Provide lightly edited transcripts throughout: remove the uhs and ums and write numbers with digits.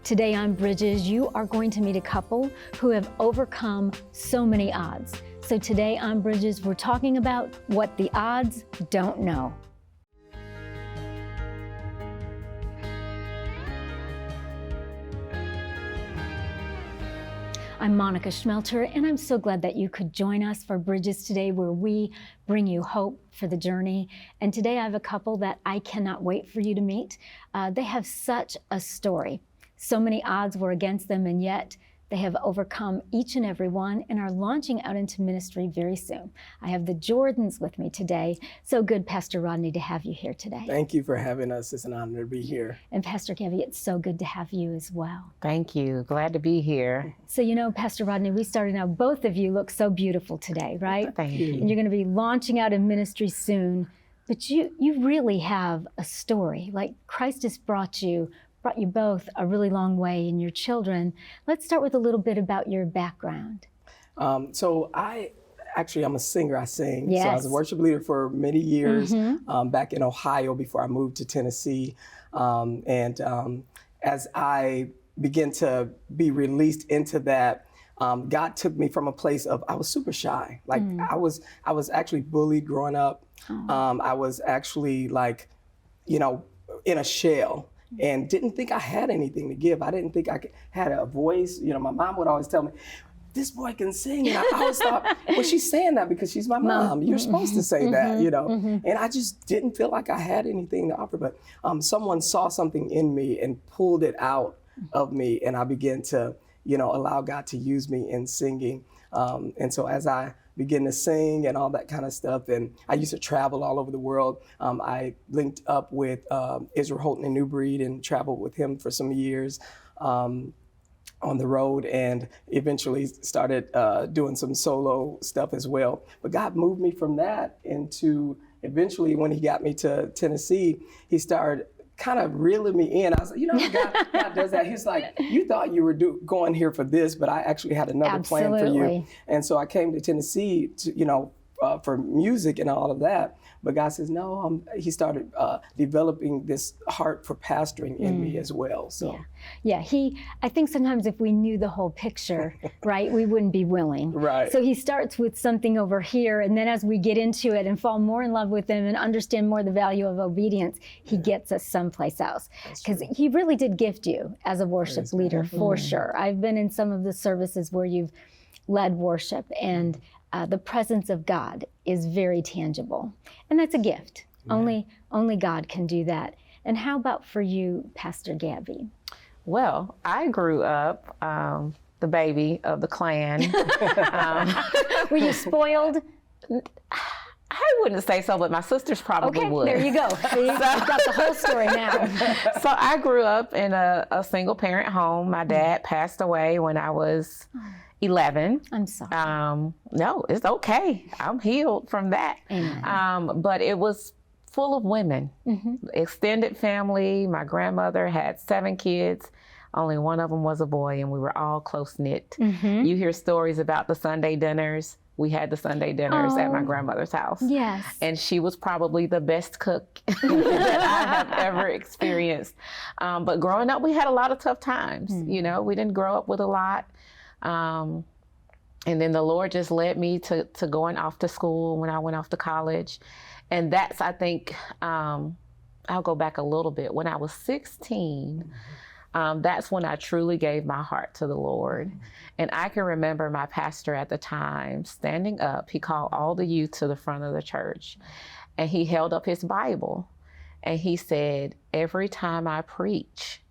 Today on Bridges, you are going to meet a couple who have overcome so many odds. So today on Bridges, we're talking about what the odds don't know. I'm Monica Schmelter, and I'm so glad that you could join us for Bridges today, where we bring you hope for the journey. And today I have a couple that I cannot wait for you to meet. They have such a story. So many odds were against them, and yet they have overcome each and every one and are launching out into ministry very soon. I have the Jordans with me today. So good, Pastor Rodney, to have you here today. Thank you for having us. It's an honor to be here. And Pastor Gabby, it's so good to have you as well. Thank you. Glad to be here. So, you know, Pastor Rodney, we started out, both of you look so beautiful today, right? Thank you. And you're going to be launching out in ministry soon. But you really have a story. Like, Christ has brought you both a really long way, and your children. Let's start with a little bit about your background. So I'm a singer. I sing. Yes. So I was a worship leader for many years back in Ohio before I moved to Tennessee. As I began to be released into that, God took me from a place of, I was super shy. Like I was actually bullied growing up. I was actually in a shell. And didn't think I had anything to give. I didn't think I had a voice. You know, my mom would always tell me, this boy can sing. And I always thought, well, she's saying that because she's my mom. You're supposed to say that, you know. And I just didn't feel like I had anything to offer. But someone saw something in me and pulled it out of me. And I began to, allow God to use me in singing. And so as I began to sing and all that kind of stuff, and I used to travel all over the world. I linked up with Israel Houghton and New Breed and traveled with him for some years on the road, and eventually started doing some solo stuff as well. But God moved me from that into, eventually when he got me to Tennessee, he started kind of reeling me in. I was like, God does that. He's like, you thought you were going here for this, but I actually had another plan for you. And so I came to Tennessee to, for music and all of that. But God says, no, he started developing this heart for pastoring in me as well. So yeah. I think sometimes if we knew the whole picture, right, we wouldn't be willing. Right. So he starts with something over here, and then as we get into it and fall more in love with him and understand more the value of obedience, he gets us someplace else. Because he really did gift you as a worship leader, for sure. I've been in some of the services where you've led worship, and the presence of God is very tangible. And that's a gift. Yeah. Only God can do that. And how about for you, Pastor Gabby? Well, I grew up the baby of the clan. Were you spoiled? I wouldn't say so, but my sisters probably would. There you go. See, you've got the whole story now. So I grew up in a single parent home. My dad passed away when I was 11. I'm sorry. No, it's okay. I'm healed from that. Amen. But it was full of women, extended family. My grandmother had 7 kids. Only one of them was a boy, and we were all close-knit. You hear stories about the Sunday dinners. We had the Sunday dinners at my grandmother's house. Yes. And she was probably the best cook that I have ever experienced. But growing up, we had a lot of tough times. We didn't grow up with a lot. And then the Lord just led me to going off to school when I went off to college. And that's, I think, I'll go back a little bit. When I was 16, that's when I truly gave my heart to the Lord. And I can remember my pastor at the time standing up. He called all the youth to the front of the church, and he held up his Bible, and he said, every time I preach,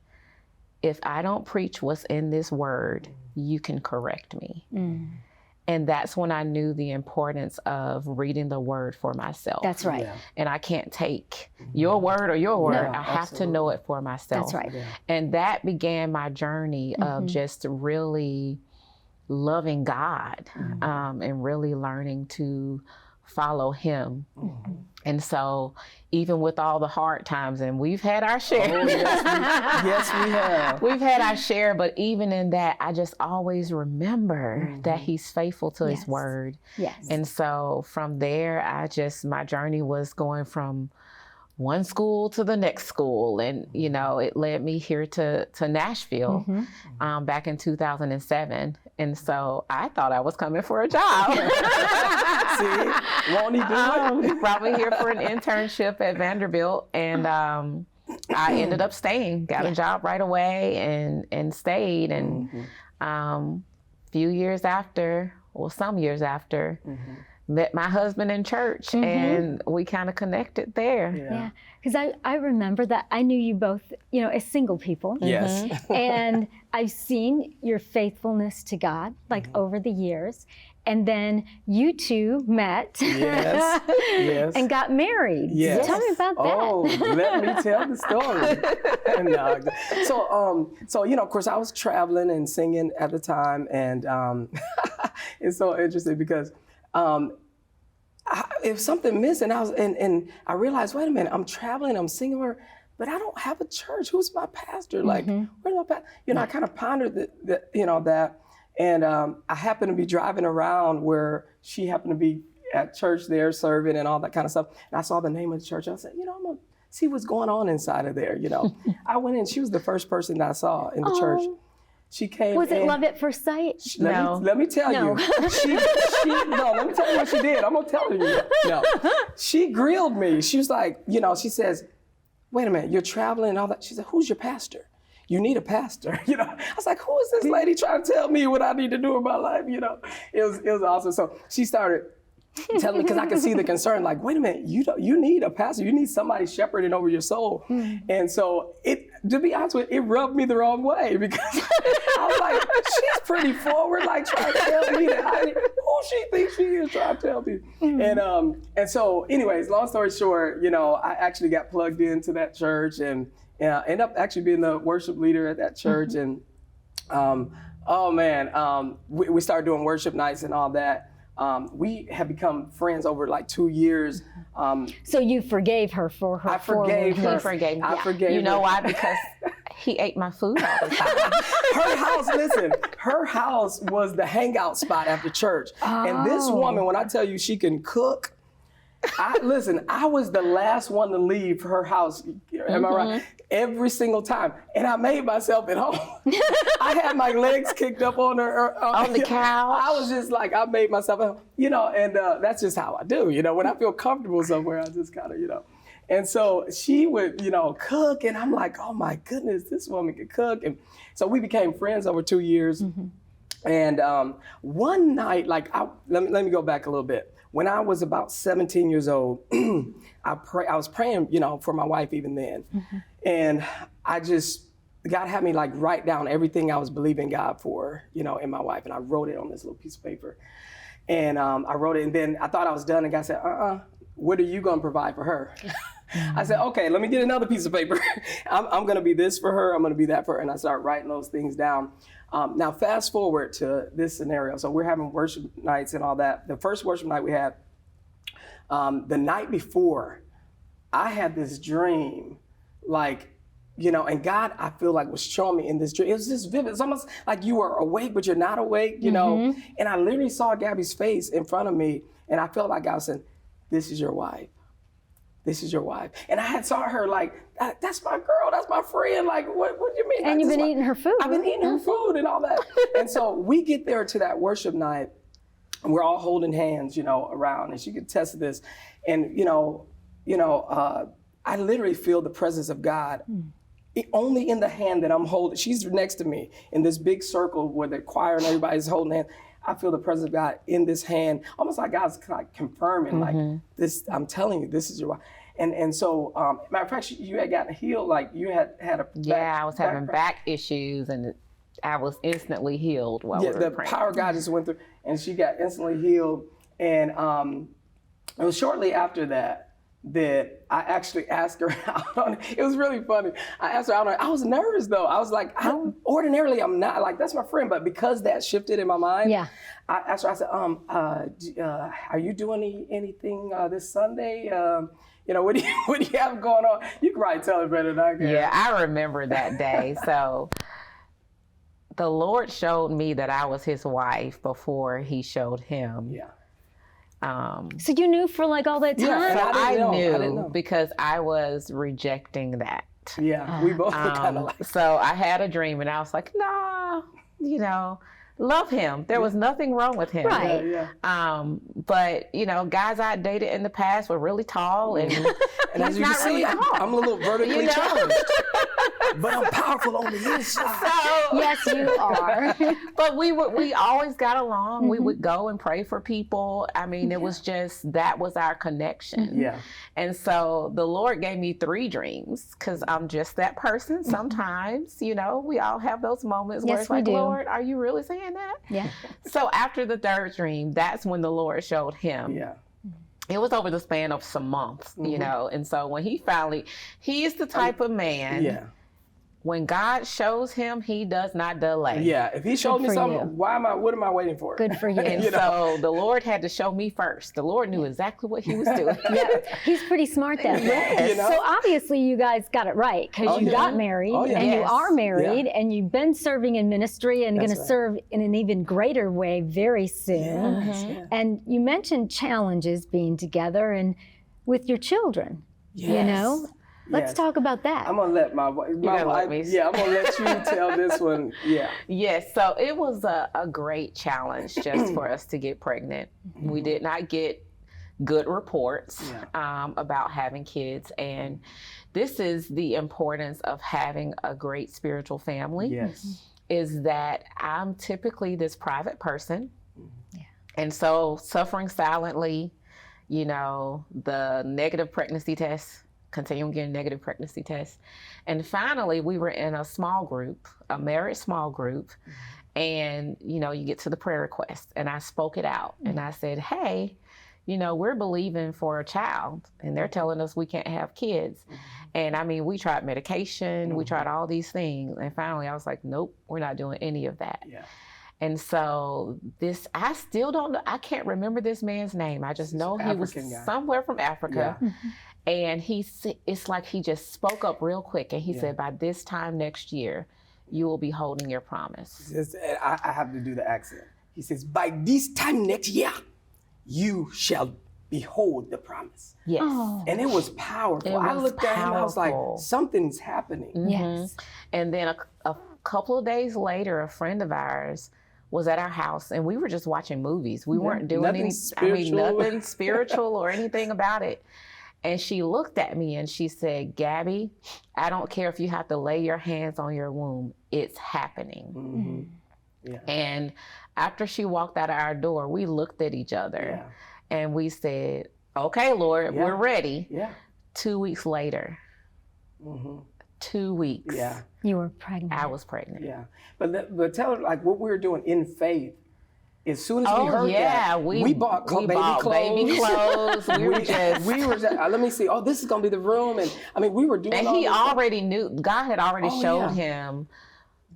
if I don't preach what's in this word, you can correct me. And that's when I knew the importance of reading the word for myself. That's right. Yeah. And I can't take your word or your word. No, I have to know it for myself. That's right. Yeah. And that began my journey of just really loving God and really learning to follow him. And so even with all the hard times, and we've had our share. Oh, yes, we have. We've had our share, but even in that, I just always remember that he's faithful to his word. Yes. And so from there, my journey was going from one school to the next school. And, you know, it led me here to Nashville back in 2007. And so I thought I was coming for a job. See, won't he do it? Probably here for an internship at Vanderbilt. And I ended up staying, got a job right away and stayed. And few years after, or some years after, met my husband in church and we kind of connected there. Yeah, because I remember that I knew you both, you know, as single people. Yes. And I've seen your faithfulness to God, like over the years. And then you two met and got married. Yes. Tell me about that. Oh, let me tell the story. So you know, of course, I was traveling and singing at the time, and it's so interesting because if something missing, and I realized, wait a minute, I'm traveling, I'm singing, but I don't have a church. Who's my pastor? Like, where's my pastor? You know, I kind of pondered that. And I happened to be driving around where she happened to be at church there serving and all that kind of stuff. And I saw the name of the church. I said, you know, I'm going to see what's going on inside of there, you know. I went in. She was the first person that I saw in the church. She came Was in. it love at first sight? Let me tell you. Let me tell you what she did. I'm going to tell you. No. She grilled me. She was like, you know, she says, wait a minute, you're traveling and all that. She said, who's your pastor? You need a pastor, you know. I was like, who is this lady trying to tell me what I need to do in my life, you know? It was awesome. So she started telling me, because I could see the concern, like, wait a minute, you need a pastor. You need somebody shepherding over your soul. And so to be honest with you, it rubbed me the wrong way because I was like, she's pretty forward, like trying to tell me who she thinks she is trying to tell me. And so anyways, long story short, you know, I actually got plugged into that church and ended up actually being the worship leader at that church. And we started doing worship nights and all that. We have become friends over like 2 years. So you forgave her for her. I forgave her. He forgave me. I forgave her. You know why? Because he ate my food all the time. Her house was the hangout spot after church. And this woman, when I tell you she can cook, I was the last one to leave her house. Am I right? Every single time. And I made myself at home. I had my legs kicked up on the couch. I was just like, I made myself at home. You know, and that's just how I do. You know, when I feel comfortable somewhere, I just kind of, you know. And so she would, you know, cook. And I'm like, oh my goodness, this woman can cook. And so we became friends over 2 years. And one night, like, let me go back a little bit. When I was about 17 years old, I was praying, you know, for my wife even then. And God had me like write down everything I was believing God for, you know, in my wife. And I wrote it on this little piece of paper. And I wrote it, and then I thought I was done, and God said, what are you gonna provide for her? I said, okay, let me get another piece of paper. I'm gonna be this for her, I'm gonna be that for her. And I started writing those things down. Now, fast forward to this scenario. So we're having worship nights and all that. The first worship night we had, the night before, I had this dream, like, you know, and God, I feel like, was showing me in this dream. It was just vivid. It's almost like you were awake, but you're not awake, you know. And I literally saw Gabby's face in front of me, and I felt like God was saying, this is your wife. This is your wife. And I had saw her like, that's my girl, that's my friend. Like, what do you mean? And you've been eating her food. I've been eating her food and all that. And so we get there to that worship night, and we're all holding hands, you know, around, and she could test this. And, I literally feel the presence of God only in the hand that I'm holding. She's next to me in this big circle where the choir and everybody's holding hands. I feel the presence of God in this hand, almost like God's like confirming, like this. I'm telling you, this is your wife. And so, matter of fact, you had gotten healed. Like you had a I was having back issues, and I was instantly healed while we were the praying. power of God just went through, and she got instantly healed. And it was shortly after that I actually asked her out on it. It was really funny. I asked her out on it. I was nervous though. I was like, ordinarily I'm not, like, that's my friend, but because that shifted in my mind, I asked her, I said, are you doing anything this Sunday? What do you have going on? You can probably tell it better than I can. Yeah, I remember that day. So the Lord showed me that I was his wife before he showed him. Yeah. So you knew for like all that time? Yeah, So I didn't know. because I was rejecting that. Yeah, we both were kind of like. So I had a dream and I was like, nah, you know, love him. There was nothing wrong with him. Right. Yeah. But, you know, guys I dated in the past were really tall and And as he's you can not see, really tall. I'm a little vertically You know? challenged. But I'm powerful on the inside. So, Yes, you are. but we always got along. We would go and pray for people. I mean, it was just, that was our connection. Yeah. And so the Lord gave me 3 dreams because I'm just that person. Sometimes, you know, we all have those moments where Yes, it's we like, do. Lord, are you really saying that? Yeah. So after the 3rd dream, that's when the Lord showed him. Yeah. It was over the span of some months, you know. And so when he's the type of man, Yeah. when God shows him, he does not delay. Yeah. If he showed me for something, you. what am I waiting for? Good for you. And You know? so the Lord had to show me first. The Lord knew exactly what he was doing. Yeah, he's pretty smart that way. You know? So obviously you guys got it right because you yeah. got married Oh, yeah. and you Yes. are married and you've been serving in ministry and going to right. serve in an even greater way very soon. Yes, yeah. And you mentioned challenges being together and with your children, you Yes. know? Let's Yes. talk about that. I'm gonna let my gonna let wife. me- Yeah, I'm gonna let you tell this one. Yeah. Yes, so it was a great challenge just for us to get pregnant. We did not get good reports about having kids, and this is the importance of having a great spiritual family. Yes. Is that I'm typically this private person, and so suffering silently, you know, the negative pregnancy test, continuing getting negative pregnancy tests. And finally, we were in a small group, a married small group. And, you know, you get to the prayer request and I spoke it out and I said, hey, you know, we're believing for a child and they're telling us we can't have kids. And I mean, we tried medication, we tried all these things. And finally I was like, nope, we're not doing any of that. Yeah. And so I still don't know, I can't remember this man's name. I just know he was African guy. somewhere from Africa. Yeah. And it's like he just spoke up real quick and he said, by this time next year, you will be holding your promise. I have to do the accent. He says, by this time next year, you shall behold the promise. Yes. Oh, And it was powerful. It I was looked at him, I was like, powerful. something's happening. yes. And then a couple of days later, a friend of ours was at our house and we were just watching movies. We weren't doing Nothing spiritual. nothing spiritual or anything about it. And she looked at me and she said, Gabby, I don't care if you have to lay your hands on your womb, it's happening. Yeah. And after she walked out of our door, we looked at each other and we said, okay, Lord, we're ready. Yeah. 2 weeks later, 2 weeks, Yeah. You were pregnant. I was pregnant. Yeah. But tell her like what we were doing in faith. As soon as we heard that, we bought baby clothes. We were just. Let me see. Oh, this is gonna be the room, and I mean, we were doing. And all he this already knew. God had already showed him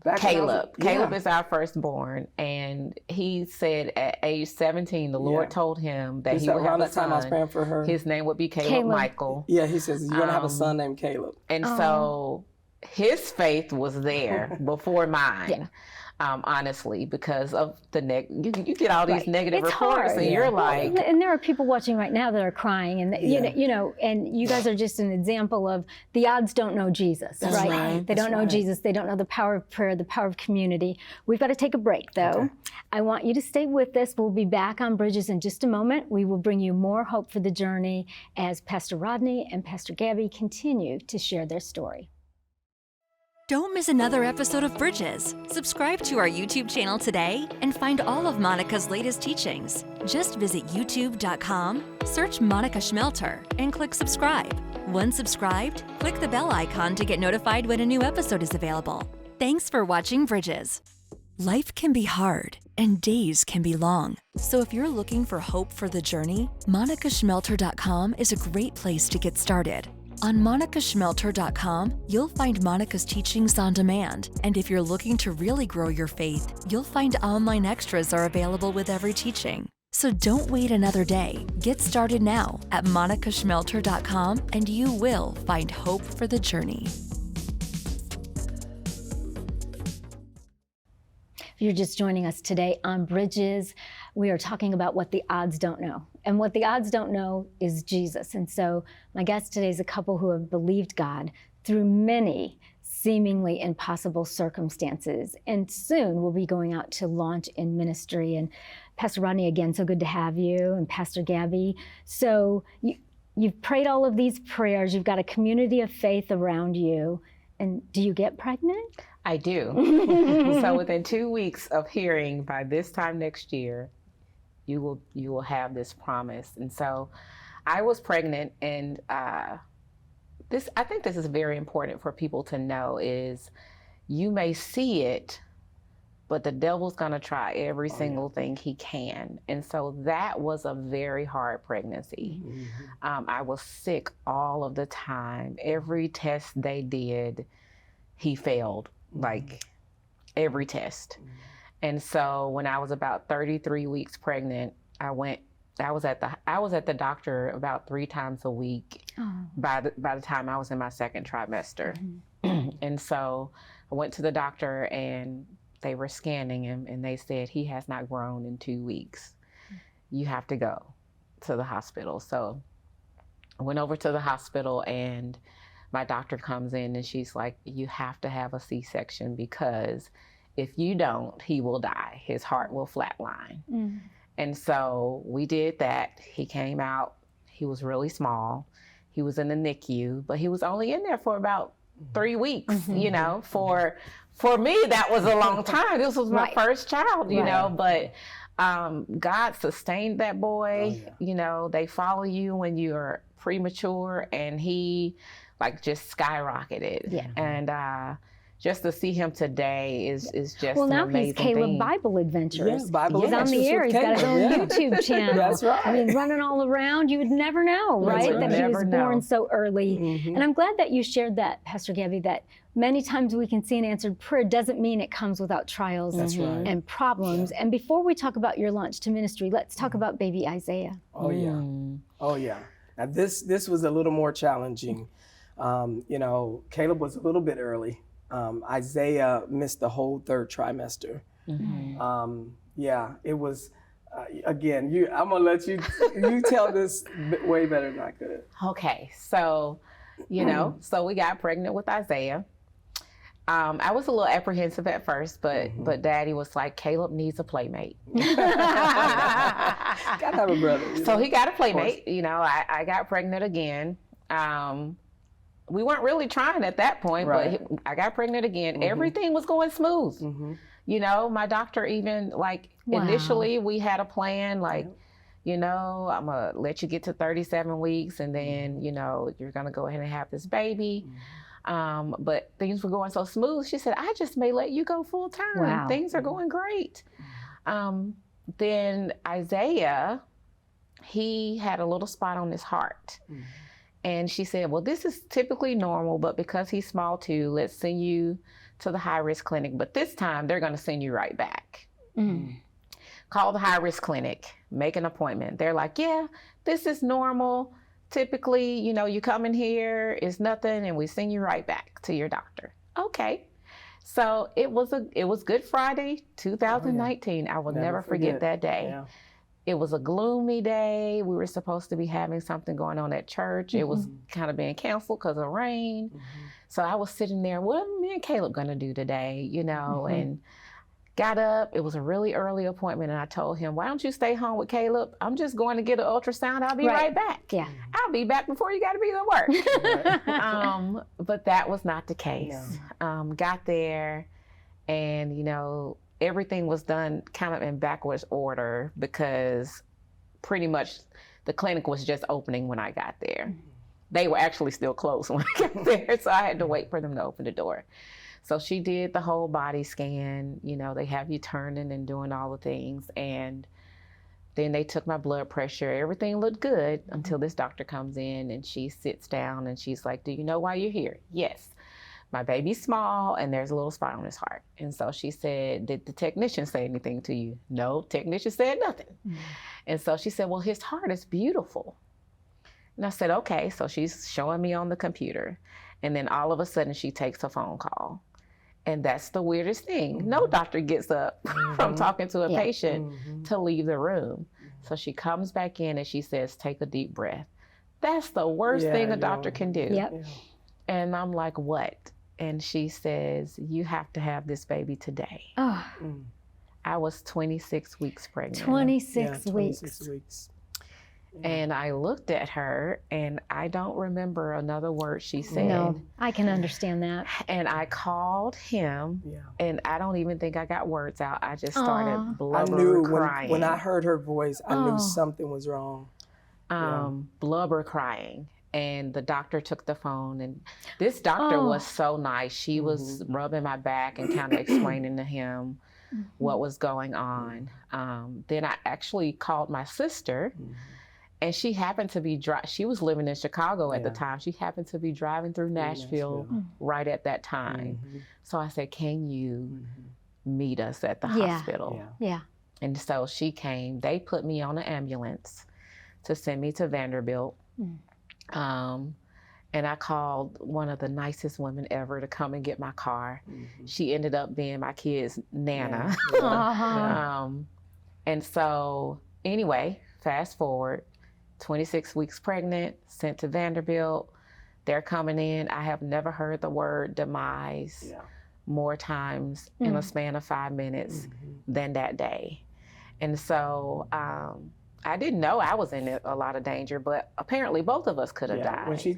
stuff. Caleb. Caleb Yeah. is our firstborn, and he said at age 17, the Lord told him that Is he that would have around a that time I was son. praying for her? His name would be Caleb Caleb. Michael. Yeah, he says you're gonna have a son named Caleb. And so his faith was there before mine. Honestly, because of the you get all these negative It's reports, hard. and you're like, and there are people watching right now that are crying, and you know, and you guys are just an example of the odds don't know Jesus, right? They don't know Jesus. They don't know the power of prayer, the power of community. We've got to take a break, though. Okay. I want you to stay with us. We'll be back on Bridges in just a moment. We will bring you more hope for the journey as Pastor Rodney and Pastor Gabby continue to share their story. Don't miss another episode of Bridges. Subscribe to our YouTube channel today and find all of Monica's latest teachings. Just visit youtube.com, search Monica Schmelter, and click subscribe. Once subscribed, click the bell icon to get notified when a new episode is available. Thanks for watching Bridges. Life can be hard and days can be long. So if you're looking for hope for the journey, monicaschmelter.com is a great place to get started. On monicaschmelter.com, you'll find Monica's teachings on demand. And if you're looking to really grow your faith, you'll find online extras are available with every teaching. So don't wait another day. Get started now at monicaschmelter.com and you will find hope for the journey. If you're just joining us today on Bridges, we are talking about what the odds don't know. And what the odds don't know is Jesus. And so my guest today is a couple who have believed God through many seemingly impossible circumstances. And soon we'll be going out to launch in ministry. And Pastor Rodney, again, so good to have you, and Pastor Gabby. So you've prayed all of these prayers. You've got a community of faith around you. And do you get pregnant? I do. So within 2 weeks of hearing, by this time next year, you will have this promise. And so I was pregnant, and I think this is very important for people to know is you may see it, but the devil's going to try every single thing he can. And so that was a very hard pregnancy. I was sick all of the time. Every test they did, he failed, like every test. And so when I was about 33 weeks pregnant, I was at the doctor about 3 times a week by the time I was in my second trimester. And so I went to the doctor, and they were scanning him, and they said, he has not grown in 2 weeks. You have to go to the hospital. So I went over to the hospital, and my doctor comes in, and she's like, you have to have a C-section, because if you don't, he will die. His heart will flatline. And so we did that. He came out. He was really small. He was in the NICU, but he was only in there for about 3 weeks, you know. For me, that was a long time. This was my first child, you know, but God sustained that boy. You know, they follow you when you're premature, and he like just skyrocketed. And just to see him today is just well, an now amazing he's Caleb thing. Bible Adventures. Yes, Bible He's on the air. He's got his own YouTube channel. That's right. I mean, running all around. You would never know, right? That he was born so early. And I'm glad that you shared that, Pastor Gabby, that many times we can see an answered prayer doesn't mean it comes without trials and problems. And before we talk about your launch to ministry, let's talk about baby Isaiah. Oh yeah. Now this was a little more challenging. You know, Caleb was a little bit early. Isaiah missed the whole 3rd trimester. Yeah, it was. Again, I'm gonna let you tell this way better than I could. Okay, so you know, so we got pregnant with Isaiah. I was a little apprehensive at first, but Daddy was like, Caleb needs a playmate. Gotta have a brother. So he got a playmate. You know, I got pregnant again. We weren't really trying at that point, but I got pregnant again. Everything was going smooth. You know, my doctor even like initially we had a plan like, you know, I'm gonna let you get to 37 weeks and then, you know, you're gonna go ahead and have this baby. But things were going so smooth. She said, I just may let you go full time. Things are going great. Then Isaiah, he had a little spot on his heart. And she said, well, this is typically normal, but because he's small too, let's send you to the high-risk clinic. But this time, they're going to send you right back. Call the high-risk clinic, make an appointment. They're like, yeah, this is normal. Typically, you know, you come in here, it's nothing, and we send you right back to your doctor. Okay. So it was Good Friday, 2019. I will never forget that day. It was a gloomy day. We were supposed to be having something going on at church. It was kind of being canceled because of rain. So I was sitting there, what are me and Caleb gonna do today, you know, and got up. It was a really early appointment, and I told him, why don't you stay home with Caleb? I'm just going to get an ultrasound. I'll be right back. I'll be back before you got to be at work. But that was not the case. Got there, and, you know, everything was done kind of in backwards order because pretty much the clinic was just opening when I got there. They were actually still closed when I got there, so I had to wait for them to open the door. So she did the whole body scan. You know, they have you turning and doing all the things. And then they took my blood pressure. Everything looked good until this doctor comes in and she sits down and she's like, do you know why you're here? Yes. My baby's small and there's a little spot on his heart. And so she said, did the technician say anything to you? No, technician said nothing. And so she said, well, his heart is beautiful. And I said, okay. So she's showing me on the computer. And then all of a sudden she takes a phone call. And that's the weirdest thing. No doctor gets up from talking to a patient to leave the room. So she comes back in and she says, take a deep breath. That's the worst thing a doctor can do. Yep. And I'm like, what? And she says, you have to have this baby today. Oh, I was 26 weeks pregnant. 26 Yeah, weeks. 26 weeks. And I looked at her and I don't remember another word she said. No, I can understand that. And I called him and I don't even think I got words out. I just started I blubber knew crying. when I heard her voice, I knew something was wrong. Blubber crying. And the doctor took the phone, and this doctor was so nice. She was rubbing my back and kind of explaining to him what was going on. Then I actually called my sister, and she happened to be she was living in Chicago at the time. She happened to be driving through Nashville right at that time. So I said, can you meet us at the hospital? Yeah. And so she came. They put me on an ambulance to send me to Vanderbilt. And I called one of the nicest women ever to come and get my car. She ended up being my kid's nana. And so anyway, fast forward, 26 weeks pregnant, sent to Vanderbilt. They're coming in. I have never heard the word demise more times in a span of 5 minutes than that day. And so I didn't know I was in a lot of danger, but apparently both of us could have died. When she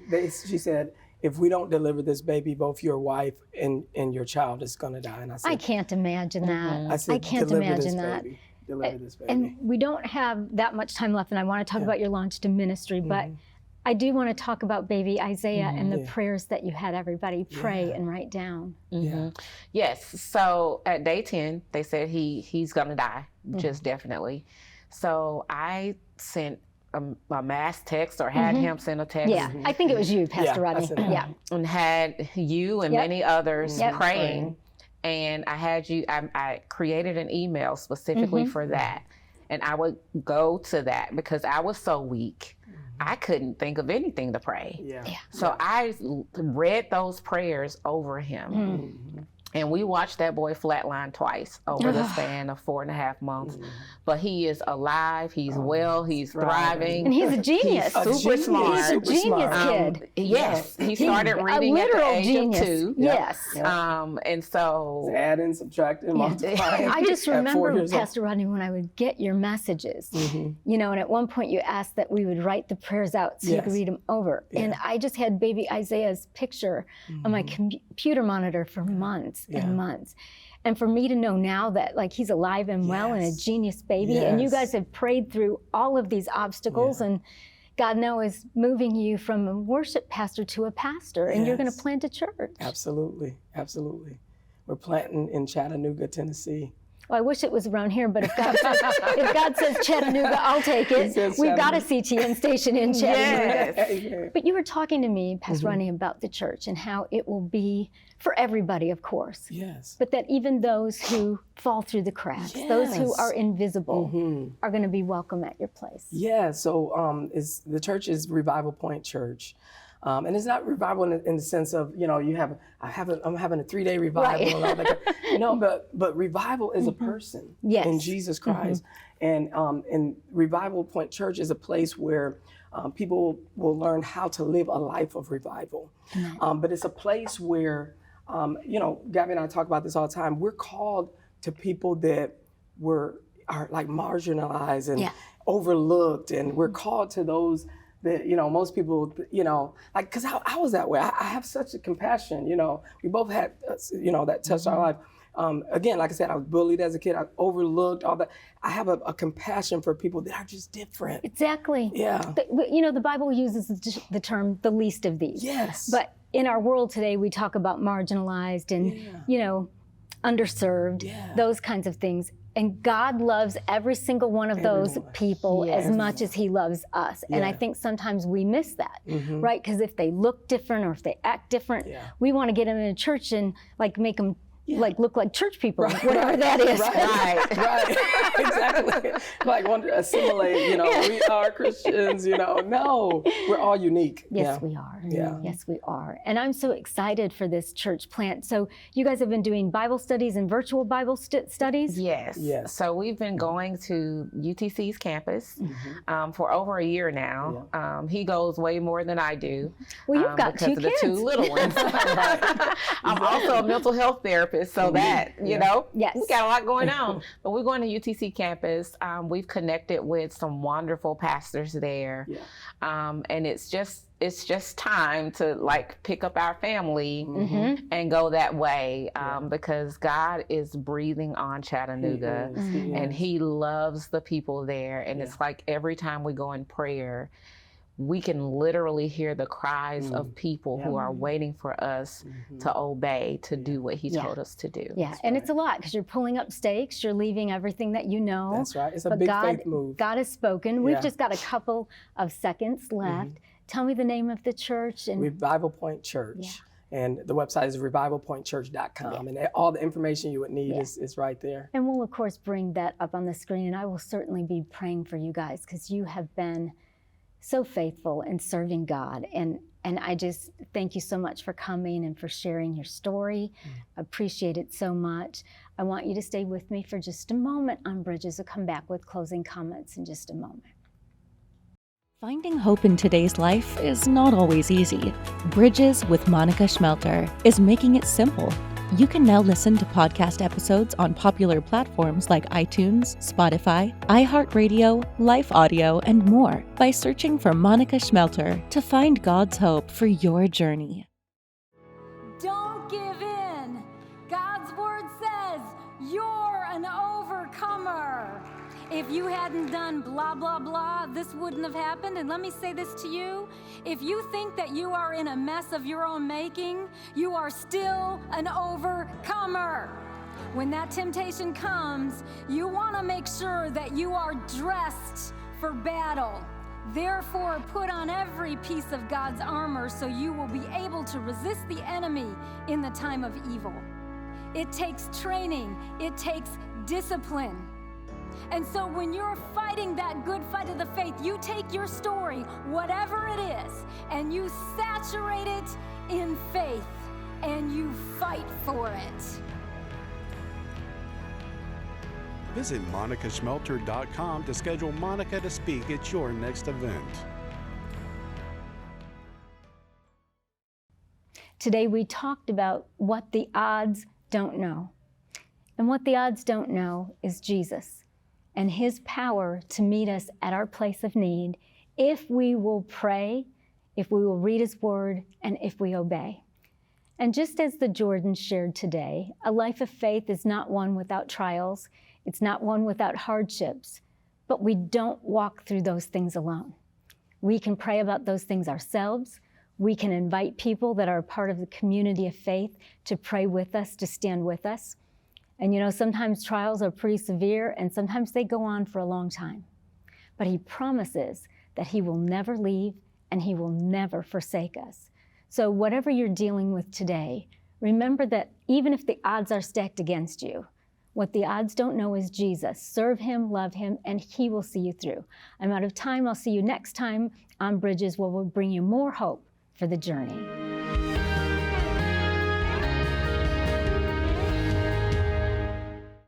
said, if we don't deliver this baby, both your wife and your child is going to die. And I said, I can't imagine that. I said, I can't deliver imagine this that. baby. Deliver this baby. And we don't have that much time left, and I want to talk about your launch to ministry, but I do want to talk about baby Isaiah and the prayers that you had everybody pray and write down. Yes. So at day 10, they said he's going to die, just definitely. So I sent a mass text or had him send a text. Yeah, I think it was you, Pastor Rodney. And had you and many others praying. And I had I created an email specifically for that. And I would go to that because I was so weak. I couldn't think of anything to pray. So I read those prayers over him. And we watched that boy flatline twice over the span of 4.5 months. But he is alive, he's well, he's thriving. And he's a genius. He's super smart. He's a genius kid. Yes, he started reading at the age of 2. Yes. And so adding, subtracting, multiplying. I just remember, 4 years Pastor Rodney, when I would get your messages, you know, and at one point you asked that we would write the prayers out so you could read them over. And I just had baby Isaiah's picture on my computer monitor for months and months. And for me to know now that like he's alive and well and a genius baby, and you guys have prayed through all of these obstacles, and God now is moving you from a worship pastor to a pastor, and you're going to plant a church. Absolutely, absolutely. We're planting in Chattanooga, Tennessee. Well, I wish it was around here, but if God says Chattanooga, I'll take it. We've got a CTN station in Chattanooga. But you were talking to me, Pastor Rodney, about the church and how it will be for everybody, of course. Yes. But that even those who fall through the cracks, those who are invisible, are going to be welcome at your place. Yeah. So the church is Revival Point Church. And it's not revival in the sense of, you know, I'm having a 3-day revival and all that. You know, but revival is a person in Jesus Christ. And Revival Point Church is a place where people will learn how to live a life of revival. But it's a place where, you know, Gabby and I talk about this all the time. We're called to people that are like marginalized and overlooked. And we're called to those that, you know, most people, you know, like, because I was that way. I have such a compassion, you know. We both had, you know, that touched our life. Again, like I said, I was bullied as a kid. I overlooked all that. I have a compassion for people that are just different. Exactly. Yeah. You know, the Bible uses the term the least of these. Yes. But in our world today, we talk about marginalized and, you know, underserved, those kinds of things. And God loves every single one of those people as much as he loves us. And I think sometimes we miss that, right? Because if they look different or if they act different, we want to get them in a church and like make them like look like church people, whatever that is. Right. Exactly. Like want to assimilate, we are Christians, No, we're all unique. Yes, we are. Yeah. Yes, we are. And I'm so excited for this church plant. So you guys have been doing Bible studies and virtual Bible studies? Yes. So we've been going to UTC's campus for over a year now. He goes way more than I do. Well, you've got two because kids. of the two little ones. I'm also a mental health therapist, so that, we got a lot going on. But we're going to UTC campus. We've connected with some wonderful pastors there. And it's just time to like pick up our family and go that way because God is breathing on Chattanooga and he loves the people there. And it's like every time we go in prayer, we can literally hear the cries of people who are waiting for us to obey, to do what he told us to do. Yeah, and it's a lot because you're pulling up stakes, you're leaving everything that you know. That's right. It's a big faith move. God has spoken. We've just got a couple of seconds left. Tell me the name of the church. Revival Point Church. And the website is revivalpointchurch.com. And all the information you would need is right there. And we'll, of course, bring that up on the screen. And I will certainly be praying for you guys because you have been so faithful in serving God. And I just thank you so much for coming and for sharing your story. Appreciate it so much. I want you to stay with me for just a moment on Bridges. We'll come back with closing comments in just a moment. Finding hope in today's life is not always easy. Bridges with Monica Schmelter is making it simple. You can now listen to podcast episodes on popular platforms like iTunes, Spotify, iHeartRadio, Life Audio, and more by searching for Monica Schmelter to find God's hope for your journey. Don't give in. God's word says you're an overcomer. If you hadn't done blah, blah, blah, this wouldn't have happened. And let me say this to you. If you think that you are in a mess of your own making, you are still an overcomer. When that temptation comes, you want to make sure that you are dressed for battle. Therefore, put on every piece of God's armor so you will be able to resist the enemy in the time of evil. It takes training. It takes discipline. And so when you're fighting that good fight of the faith, you take your story, whatever it is, and you saturate it in faith, and you fight for it. Visit monicaschmelter.com to schedule Monica to speak at your next event. Today we talked about what the odds don't know. And what the odds don't know is Jesus and his power to meet us at our place of need if we will pray, if we will read his word, and if we obey. And just as the Jordans shared today, a life of faith is not one without trials. It's not one without hardships, but we don't walk through those things alone. We can pray about those things ourselves. We can invite people that are a part of the community of faith to pray with us, to stand with us. And sometimes trials are pretty severe and sometimes they go on for a long time. But he promises that he will never leave and he will never forsake us. So whatever you're dealing with today, remember that even if the odds are stacked against you, what the odds don't know is Jesus. Serve him, love him, and he will see you through. I'm out of time. I'll see you next time on Bridges, where we'll bring you more hope for the journey.